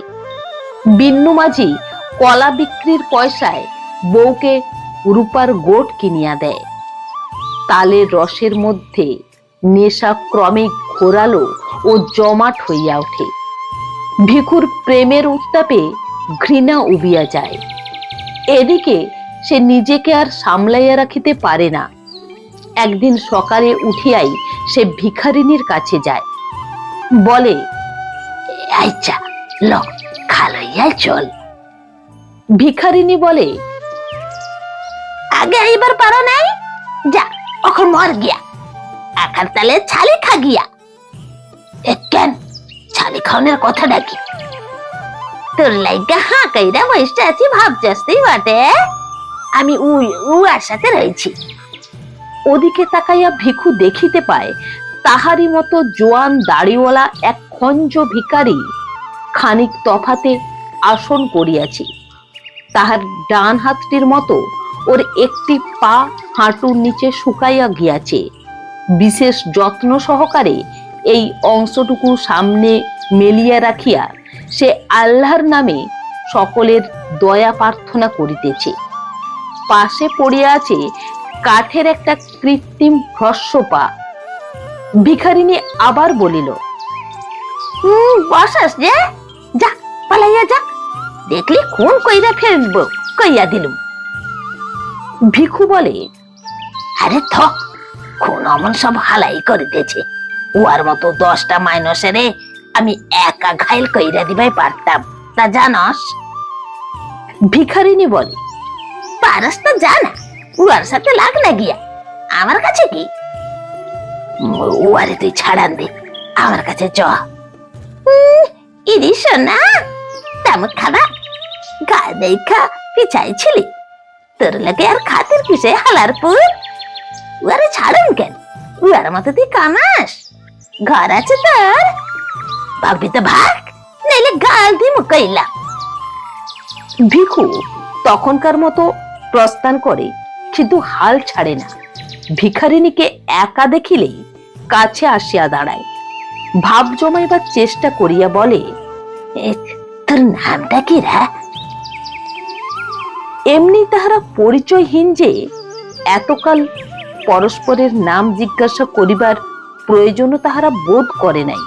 বিন্নু মাঝি কলা বিক্রির পয়সায় বউকে রূপার গোট কিনিয়া দেয়। তালের রসের মধ্যে নেশা ক্রমে ঘোরালো ও জমাট হইয়া ওঠে। ভিখুর প্রেমের উত্তাপে ঘৃণা উবিয়া যায়। এদিকে সে নিজেকে আর সামলাইয়া রাখিতে পারে না। একদিন সকালে উঠিয়াই সে ভিখারিনীর কাছে যায়, বলে, আচ্ছা ল খালইয়া চল। ভিখারিনী বলে, আগে এইবার পারো নাই, যা এখন মর গিয়া আকার তালে ছালি খা গিয়া। কেন ছালি খাওয়ানোর কথা ডাকি? তোর লাইগা হাঁ কাইরা বসে আছি ভাবজাস্তেই বটে, আমি উয়ার সাথে রয়েছি। ওদিকে তাকাইয়া ভিখু দেখিতে পায় তাহারই মতো জোয়ান দাড়িওয়ালা এক খঞ্জ ভিখারি খানিক তফাতে আসন করিয়াছে। তাহার ডান হাতটির মতো ওর একটি পা হাঁটুর নিচে শুকাইয়া গিয়াছে। বিশেষ যত্ন সহকারে এই অংশটুকু সামনে মেলিয়া রাখিয়া সে আল্লাহর নামে সকলের দয়া প্রার্থনা করিতেছে। পাশে পড়িয়া আছে কাঠের একটা কৃত্রিম ভ্রস্যপা। ভিখারিনী আবার বলিল, বসাস যে, যা পালাইয়া যা, দেখলি খুন কইরা ফেলবো, কইয়া দিলুম। ভিখু বলে, আরে থক, খুন অমন সব হালাই করিতেছে, উয়ার মতো 10টা মাইনসেরে আমি একা ঘাইল কইরা দিবাই পারতাম, তা জানস? ভিখারিনী বলে, পারস তো জানা, উয়ার সাথে লাগ না গিয়া, আমার কাছে কি? উয়ারে তুই ছাড়ান দে, আমার কাছে চ। ইরি সোনা, তেমন খানা গা দেখা পিছাইছিলি, তোর লাগে আর খাতির কিসে হালার পুর? উয়ারে ছাড়ুন কেন, উয়ার মতো তুই কামাস, ঘর আছে তোর, ভাগবি তো ভাগ, নাইলে গাল দিমু কইলা। ভিখু তখনকার মতো প্রস্থান করে, কিন্তু হাল ছাড়ে না। ভিখারিনীকে একা দেখিলেই কাছে আসিয়া দাঁড়ায়, ভাব জমাইবার চেষ্টা করিয়া বলে, তোর নামটা কি রে? এমনি তাহারা পরিচয়হীন যে এতকাল পরস্পরের নাম জিজ্ঞাসা করিবার প্রয়োজনও তাহারা বোধ করে নাই।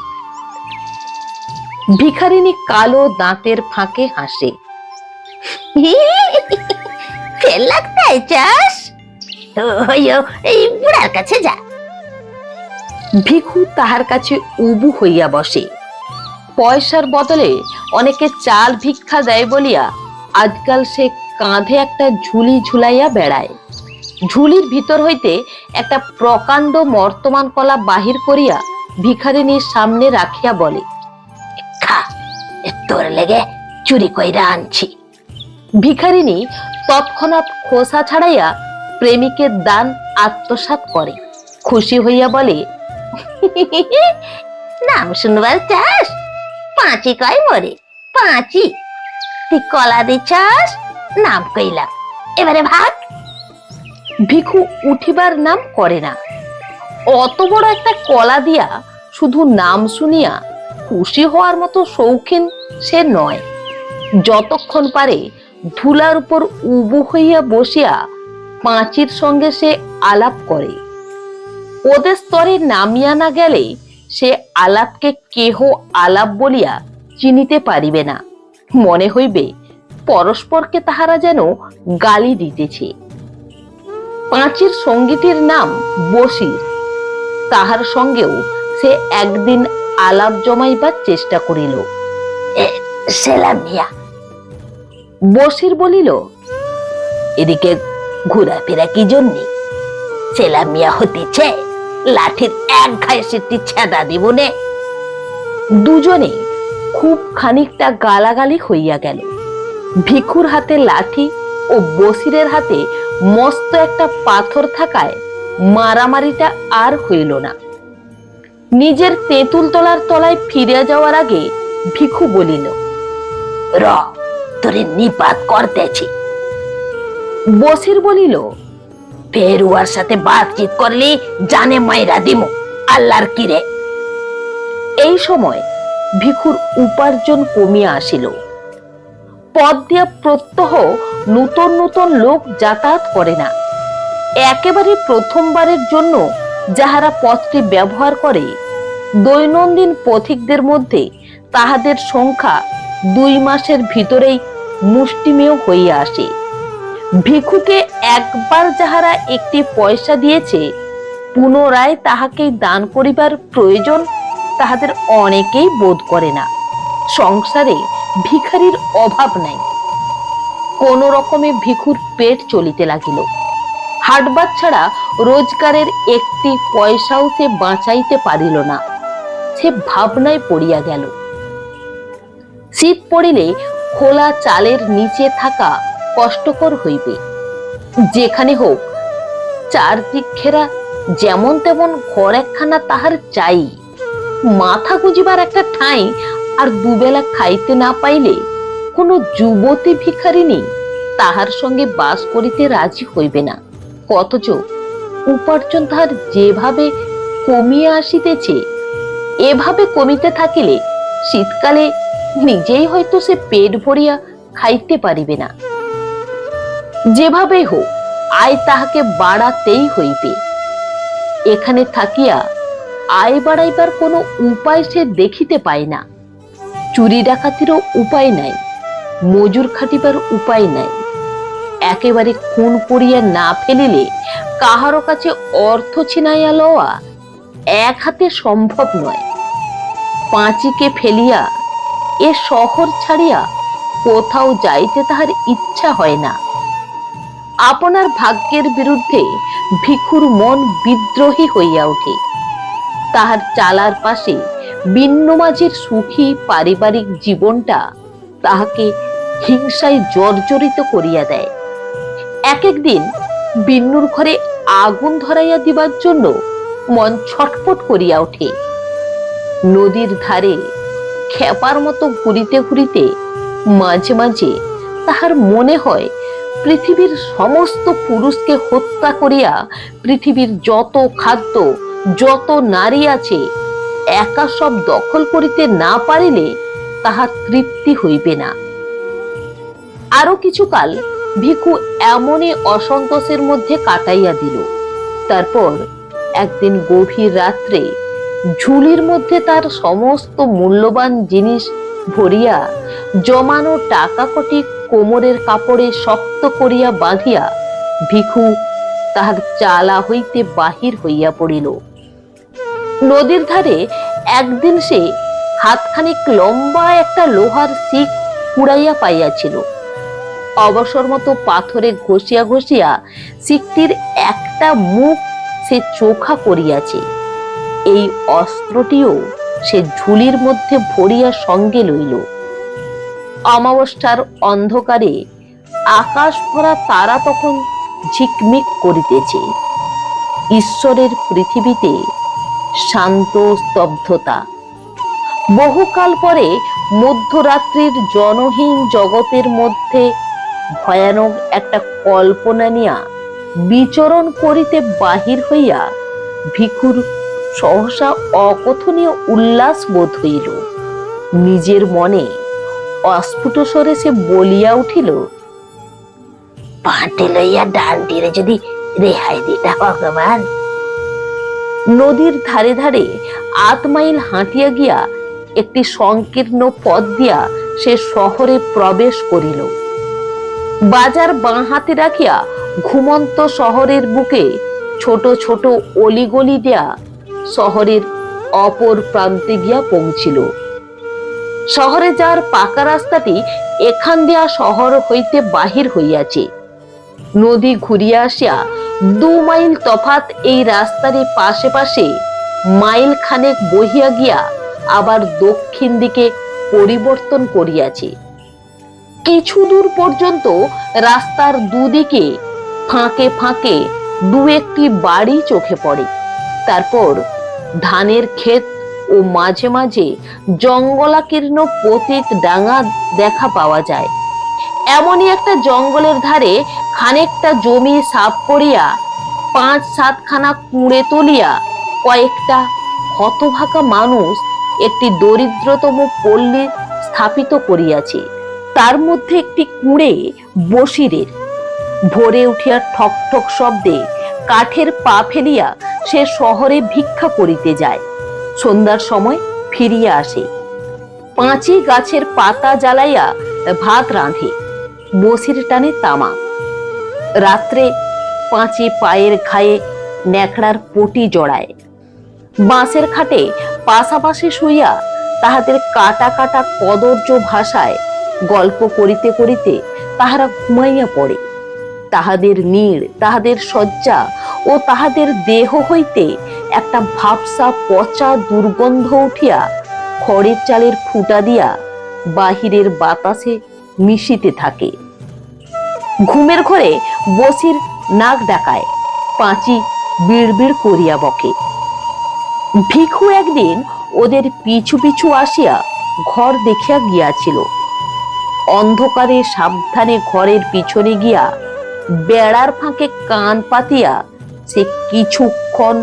ভিখারিনী কালো দাঁতের ফাঁকে হাসে, ফেল লাগতে চাস? এই বুড়ার কাছে যা। ভিখু তাহার কাছে উবু হইয়া বসে। পয়সার বদলে অনেকে চাল ভিক্ষা দেয় বলিয়া আজকাল সে কাঁধে একটা ঝুলি ঝুলাইয়া বেড়ায়। ঝুলির ভিতর হইতে একটা প্রকাণ্ড মর্তমান কলা বাহির করিয়া ভিখারিনীর সামনে রাখিয়া বলে, খা, তোর লেগে চুরি কইরা আনছি। ভিখারিনী তৎক্ষণাৎ খোসা ছাড়াইয়া প্রেমিকের দান আত্মসাৎ করে, খুশি হইয়া বলে, নাম শুনবার চাস? পাঁচি কয় মরে, পাঁচি, তুই কলা দিছাস, নাম কইলাম, এবারে ভাগ। ভিখু উঠিবার নাম করে না। অত বড় একটা কলা দিয়া শুধু নাম শুনিয়া খুশি হওয়ার মতো শৌখিন সে নয়। যতক্ষণ পারে ধুলার উপর উবু হইয়া বসিয়া পাঁচির সঙ্গে সে আলাপ করে। ওদের স্তরে নামিয়া না গেলে সে আলাপকে কেহ আলাপ বলিয়া চিনিতে পারিবে না, মনে হইবে পরস্পরকে তাহারা যেন গালি দিতেছে। পাঁচির সঙ্গীটির নাম বসির, তাহার সঙ্গেও সে একদিন আলাপ জমাইবার চেষ্টা করিল। সেলাম মিয়া। বসির বলিল, এদিকে ঘোরাফেরা কি জন্যে? সেলাম মিয়া হতিছে, লাঠির এক ঘায়ে সিটি ছেদা দিব নে। দুজনে খুব খানিকটা গালাগালি হইয়া গেল। ভিখুর হাতে লাঠি ও বসিরের হাতে মস্ত একটা পাথর থাকায় মারামারিটা আর হইল না। নিজের তেঁতুল তলার তলায় ফিরে যাওয়ার আগে ভিখু বলিল, র, তোরে নিপাত করতেছি। বসির বলিল, ফের উয়ার সাথে বাতচিত করলি জানে মাইরা দিমু, আল্লাহর কিরে। এই সময় ভিখুর উপার্জন কমিয়া আসিল। পথ দিয়া প্রত্যহ নূতন নূতন লোক যাতায়াত করে না। একেবারে প্রথমবারের জন্য যাহারা পথটি ব্যবহার করে, দৈনন্দিন পথিকদের মধ্যে তাহাদের সংখ্যা 2 মাসের ভিতরেই মুষ্টিমেয় হইয়া আসে। ভিখুকে একবার যাহারা একটি পয়সা দিয়েছে, পুনরায় তাহাকে দান করিবার প্রয়োজন তাহাদের অনেকেই বোধ করে না। সংসারে ভিখারির অভাব নাই। কোন রকমে ভিখুর পেট চলিতে লাগিল। হাটবাদ ছাড়া রোজগারের একটি পয়সাও সে বাঁচাইতে পারিল না। সে ভাবনায় পড়িয়া গেল। শীত পড়িলে খোলা চালের নিচে থাকা কষ্টকর হইবে। যেখানে হোক চারদিক ঘেরা যেমন তেমন ঘর একখানা তাহার চাই। মাথা গুজিবার একটা ঠাঁই আর দুবেলা খাইতে না পাইলে কোনো যুবতী ভিখারিনী তাহার সঙ্গে বাস করিতে রাজি হইবে না। অথচ উপার্জন তাহার যেভাবে কমিয়া আসিতেছে, এভাবে কমিতে থাকিলে শীতকালে নিজেই হয়তো সে পেট ভরিয়া খাইতে পারিবে না। যেভাবে হোক আয় তাহাকে বাড়াতেই হইবে। এখানে থাকিয়া আয় বাড়াইবার কোনো উপায় সে দেখিতে পায় না। চুরি ডাকাতিরও উপায় নাই, মজুর খাটিবার উপায় নাই। একেবারে খুন করিয়া না ফেলিলে কাহারো কাছে অর্থ ছিনাইয়া লওয়া এক হাতে সম্ভব নয়। পাঁচিকে ফেলিয়া এ শহর ছাড়িয়া কোথাও যাইতে তাহার ইচ্ছা হয় না। আপনার ভাগ্যের বিরুদ্ধে ভিখুর মন বিদ্রোহী হইয়া ওঠে। তাহার চালার পাশে বিন্নু মাঝির সুখী পারিবারিক জীবনটা তাহাকে হিংসায় জর্জরিত করিয়া দেয়। এক একদিন বিন্নুর ঘরে আগুন ধরাইয়া দিবার জন্য মন ছটফট করিয়া ওঠে। নদীর ধারে খেপার মতো ঘুরিতে ঘুরিতে মাঝে মাঝে তাহার মনে হয় পৃথিবীর সমস্ত পুরুষকে হত্যা করিয়া পৃথিবীর যত খাদ্য, যত নারী আছে একা সব দখল করিতে না পারিলে তাহার তৃপ্তি হইবে না। আরো কিছুকাল ভিখু এমনই অসন্তোষের মধ্যে কাটাইয়া দিল। তারপর একদিন গভীর রাত্রে ঝুলির মধ্যে তার সমস্ত মূল্যবান জিনিস ভরিয়া জমানো টাকা কটি কোমরের কাপড়ে শক্ত করিয়া বাঁধিয়া ভিখু তাহার চালা হইতে বাহির হইয়া পড়িল। নদীর ধারে একদিন সে হাতখানিক লম্বা একটা লোহার শিক কুড়াইয়া পাইয়াছিল। অবসর মতো পাথরে ঘষিয়া ঘষিয়া শিকটির একটা মুখ সে চোখা করিয়াছে। এই অস্ত্রটিও সে ঝুলির মধ্যে ভরিয়া সঙ্গে লইল। অমাবস্যার অন্ধকারে আকাশ ভরা তারা তখন ঝিকমিক করিতেছে। ঈশ্বরের পৃথিবীতে শান্ত স্তব্ধতা। বহুকাল পরে মধ্যরাত্রির জনহীন জগতের মধ্যে ভয়ানক একটা কল্পনা নিয়া বিচরণ করিতে বাহির হইয়া ভিখুর সহসা অকথনীয় উল্লাস বোধ হইল। নিজের মনে অস্ফুট স্বরে সে বলিয়া উঠিল, পাটে লইয়া ডানটিরে যদি রেহাই দিতা ভগবান। নদীর ধারে ধারে ৮ মাইল হাঁটিয়া গিয়া একটি সংকীর্ণ পথ দিয়া সে শহরে প্রবেশ করিল। বাজার বাঁ হাতে রাখিয়া ঘুমন্ত শহরের বুকে ছোট ছোট অলিগলি দিয়া শহরের অপর প্রান্তে গিয়া পৌঁছিল। শহরে যাওয়ার পাকা রাস্তাটি এখান দিয়া শহর হইতে বাহির হইয়াছে। নদী ঘুরিয়া আসিয়া ২ মাইল তফাৎ এই রাস্তারই পাশে পাশে মাইল খানেক বহিয়া গিয়া আবার দক্ষিণ দিকে পরিবর্তন করিয়াছে। কিছু দূর পর্যন্ত রাস্তার দুদিকে ফাঁকে ফাঁকে ২-১টি বাড়ি চোখে পড়ে। তারপর ধানের ক্ষেত ও মাঝে মাঝে জঙ্গলাকীর্ণ পতিত ডাঙা দেখা পাওয়া যায়। এমনই একটা জঙ্গলের ধারে খানিকটা জমি সাফ করিয়া ৫-৭ খানা কুঁড়ে তুলিয়া কয়েকটা হতভাগা মানুষ একটি দরিদ্রতম পল্লী স্থাপিত করিয়াছে। তার মধ্যে একটি কুঁড়ে বসিরের। ভোরে উঠিয়া ঠক ঠক শব্দে কাঠের পা ফেলিয়া সে শহরে ভিক্ষা করিতে যায়। সন্ধ্যার সময় ফিরিয়া আসে। পাঁচি গাছের পাতা জ্বালাইয়া ভাত রাঁধে, বসির টানে তামাক। রাত্রে পাঁচি পায়ের ঘায়ে ন্যাকড়ার পটি জড়ায়। বাঁশের খাটে পাশাপাশি শুইয়া তাহাদের কাটা কাটা কদর্য ভাষায় গল্প করিতে করিতে তাহারা ঘুমাইয়া পড়ে। তাহাদের নীড়, তাহাদের শয্যা ও তাহাদের দেহ হইতে একটা ভাবসা পচা দুর্গন্ধ উঠিয়া খড়ের চালের ফুটা দিয়া বাহিরের বাতাসে মিশিতে থাকে। ঘুমের ঘরে বসির নাক ডাকায়, পাঁচি বিড়বিড় করিয়া বকে। ভিখু একদিন ওদের পিছু পিছু আসিয়া ঘর দেখিয়া গিয়াছিল। অন্ধকারে সাবধানে ঘরের পিছনে গিয়া বেড়ার ফাঁকে কান পাতিয়া সে কিছুক্ষণ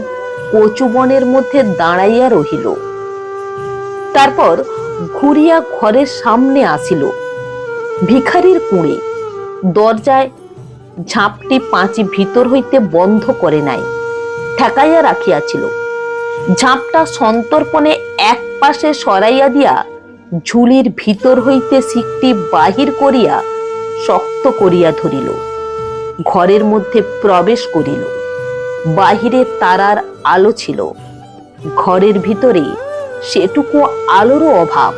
কচু বনের মধ্যে দাঁড়াইয়া রহিল। তারপর ঘুরিয়া ঘরের সামনে আসিল। ভিখারির কুঁড়ে দরজায় ঝাঁপটি পাঁচি ভিতর হইতে বন্ধ করে নাই, ঠেকাইয়া রাখিয়াছিল। ঝাঁপটা সন্তর্পণে এক পাশে সরাইয়া দিয়া ঝুলির ভিতর হইতে শিকটি বাহির করিয়া শক্ত করিয়া ধরিল। ঘরের মধ্যে প্রবেশ করিল। বাহিরে তারার আলো ছিল, ঘরের ভিতরে সেটুকু আলোরও অভাব।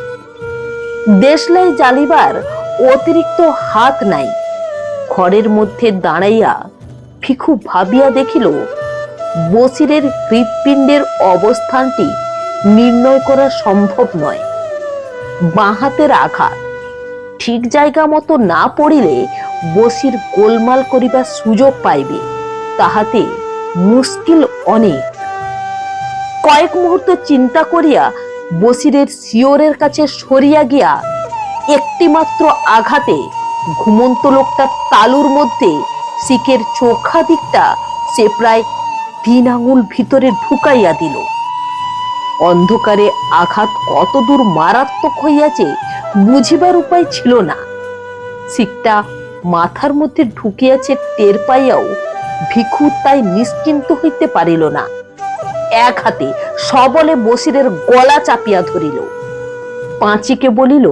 দেশলাই জ্বালিবার অতিরিক্ত হাত নাই। ঘরের মধ্যে দাঁড়াইয়া ভিখু ভাবিয়া দেখিল, বসিরের হৃৎপিণ্ডের অবস্থানটি নির্ণয় করা সম্ভব নয়। বাঁ হাতের আঘাত ঠিক জায়গা মতো না পড়িলে বসির গোলমাল করিবার সুযোগ পাইবে, তাহাতে মুশকিল অনেক। কয়েক মুহূর্ত চিন্তা করিয়া বসিরের শিয়রের কাছে সরিয়া গিয়া একটি মাত্র আঘাতে ঘুমন্ত লোকটার তালুর মধ্যে শিকের চোখা দিকটা সে প্রায় 3 আঙুল ভিতরে ঢুকাইয়া দিল। অন্ধকারে আঘাত কতদূর মারাত্মক হইয়াছে বুঝিবার উপায় ছিল না। শিকটা মাথার মধ্যে ঢুকিয়াছে টের পাইয়াও ভিখু তাই নিশ্চিন্ত হইতে পারিল না। এক হাতে সবলে বসিরের গলা চাপিয়া ধরিল। পাঁচিকে বলিল,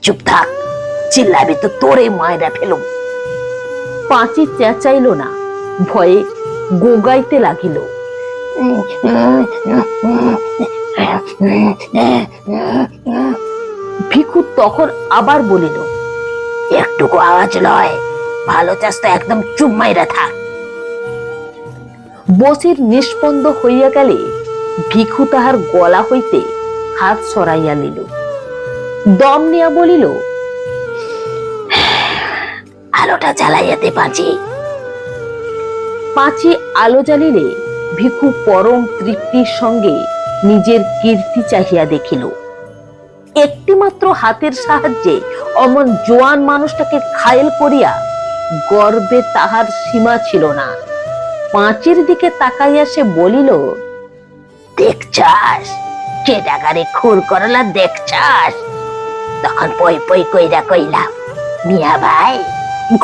চুপ থাক, চিল্লাবি তো তোরে মায়েরা ফেলুম। পাঁচি চেঁচাইল না, ভয়ে গোগাইতে লাগিল। ভিখু তখন আবার বলিল, একটুকু আওয়াজ লয়, ভালো চাস তো একদম চুপ মাইরা থাক। বসির নিষ্পন্দ হইয়া গেলে ভিখু তাহার গলা হইতে হাত সরাইয়া নিল। দম নিয়া বলিল, আলোটা জ্বালাইয়া দে পাঁচি। পাঁচি আলো জ্বালিলে ভিখু পরম তৃপ্তির সঙ্গে নিজের কীর্তি চাহিয়া দেখিল। একটি মাত্র হাতের সাহায্যে অমন জোয়ান মানুষটাকে ঘায়েল করিয়া গর্বে তাহার সীমা ছিল না। পাঁচির দিকে তাকাইয়া সে বলিল, দেখছাস কে ডাকারে খুর করলা, দেখছাস? তখন পই পই কইরা কইলাম, মিয়া ভাই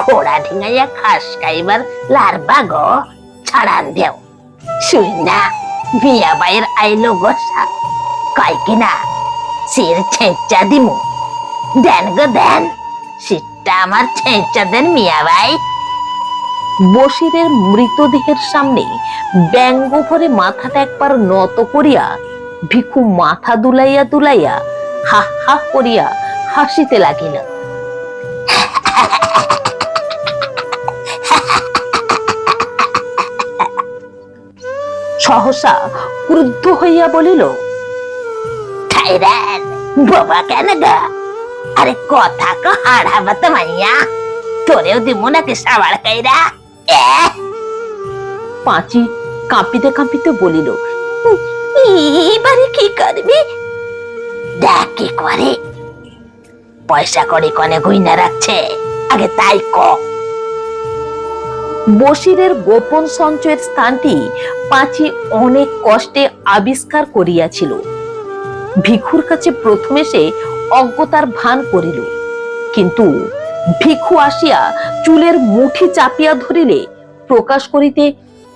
ঘোড়া ঢিঙাইয়া খাস খাইবার লারবা গো, ছাড়ান দেও। শুই না মিয়া ভাইয়ের আইলো গোসা, কয় কিনা সির ছেঁচা দিমু। দেন গো দেন, সিটটা আমার ছেঁচা দেন মিয়া ভাই। বসিরের মৃতদেহের সামনে ব্যঙ্গ ভরে মাথাটা একবার নত করিয়া ভিখু মাথা দুলাইয়া দুলাইয়া হা হা করিয়া হাসিতে লাগিল। সহসা ক্রুদ্ধ হইয়া বলিল, বাবা কেন গা? আরে কথা কো হাড়াবা তো মাইয়া, তোরেও দিব নাকি সাবার কাইরা? পাঁচি কাঁপিতে কাঁপিতে বলিল, এবারে কি করবি? দেখ কি করে, পয়সা কড়ি কনে গইনা রাখছে, আগে তাই ক। বসিরের গোপন সঞ্চয়ের স্থানটি পাঁচি অনেক কষ্টে আবিষ্কার করিয়াছিল। ভিখুর কাছে প্রথমে সে অজ্ঞতার ভান করিল, কিন্তু ভিখু আসিয়া চুলের মুঠি চাপিয়া ধরিলে প্রকাশ করিতে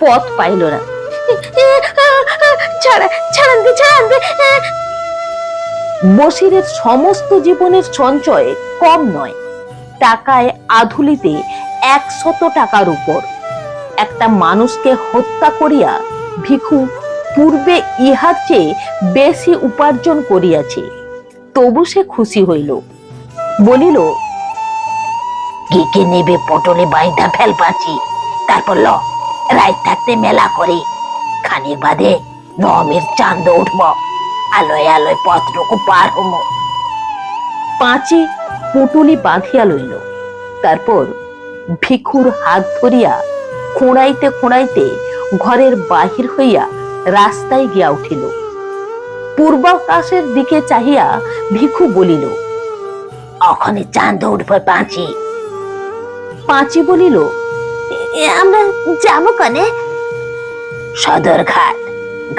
পথ পাইল না। বসিরের সমস্ত জীবনের সঞ্চয় কম নয়, টাকায় আধুলিতে 100 টাকার উপর। একটা মানুষকে হত্যা করিয়া ভিখু পূর্বে ইহার চেয়ে বেশি উপার্জন করিয়াছে, তবু সে খুশি হইল। বলিল, কি কি নেবে পটলে বাইন্ধা ফেল পাঁচি, তারপর ল রাত থাকতে মেলা করে, খানিক বাদে নমের চাঁদ উঠব, আলোয় আলোয় পথটুকু পার হম। পাঁচি পুটুলি বাঁধিয়া লইল, তারপর ভিখুর হাত ধরিয়া খোঁড়াইতে খোঁড়াইতে ঘরের বাহির হইয়া রাস্তায় গিয়া উঠিল। পূর্বাকাশের দিকে চাহিয়া ভিখু বলিল, অখনে চাঁদ উঠবে পাঁচি। পাঁচি বলিল, আমরা যাবো কনে? সদর ঘাট,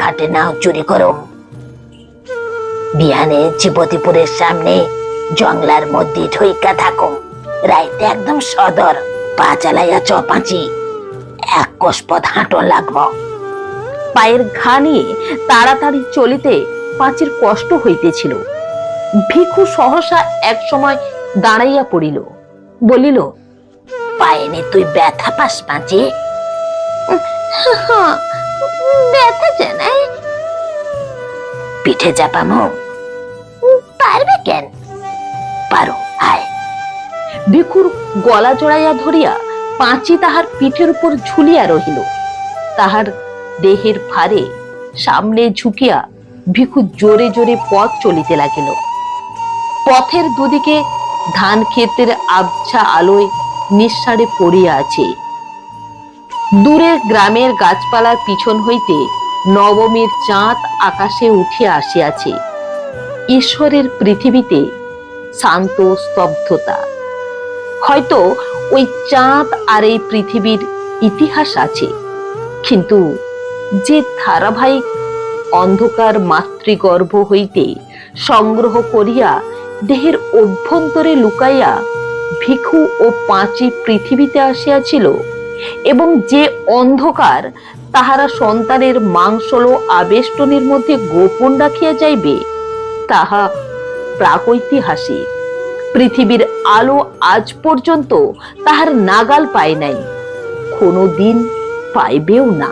ঘাটে নাও চুরি করো। বিহানে চিপতিপুরের সামনে জংলার মধ্যে ঢুইকা থাকুম। রাইতে একদম সদর পা চালাইয়া চপাঁচি 1 কোষ পথ হাঁটন লাগব। পায়ের ঘা নিয়ে তাড়াতাড়ি চলিতে পাঁচির কষ্ট হইতেছিল। ভিখু সহসা এক সময় দাঁড়াইয়া পড়িল, বলিল, পায়ে নে তুই ব্যথা পাস পাঁচি? ব্যথা জানাই। পিঠে চাপামো? পারবে কেন? পারো, আয়। ভিখুর গলা জড়াইয়া ধরিয়া পাঁচি তাহার পিঠের উপর ঝুলিয়া রহিল। তাহার দেহের ভারে সামনে ঝুঁকিয়া ভিখু জোরে জোরে পথ চলিতে লাগিল। পথের দুদিকে ধান ক্ষেতের আবছা আলোয় নিঃসাড়ে পড়িয়া আছে। দূরের গ্রামের গাছপালার পিছন হইতে নবমীর চাঁদ আকাশে উঠিয়া আসিয়াছে। ঈশ্বরের পৃথিবীতে শান্ত স্তব্ধতা। হয়তো ওই চাঁদ আর এই পৃথিবীর ইতিহাস আছে, কিন্তু যে ধারাবাহিক অন্ধকার মাতৃগর্ভ হইতে সংগ্রহ করিয়া দেহের অভ্যন্তরে লুকাইয়া ভিখু ও পাঁচি পৃথিবীতে আসিয়াছিল, এবং যে অন্ধকার তাহারা সন্তানের মাংসল আবেষ্টনীর মধ্যে গোপন রাখিয়া যাইবে, তাহা প্রাগৈতিহাসিক। পৃথিবীর আলো আজ পর্যন্ত তাহার নাগাল পায় নাই, কোনো দিন পাইবেও না।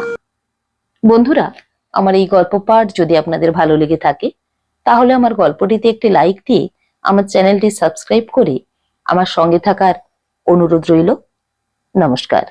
বন্ধুরা, আমার এই গল্প পাঠ যদি আপনাদের ভালো লেগে থাকে, তাহলে আমার গল্পটিতে একটি লাইক দিয়ে আমার চ্যানেলটি সাবস্ক্রাইব করে আমার সঙ্গে থাকার অনুরোধ রইল। নমস্কার।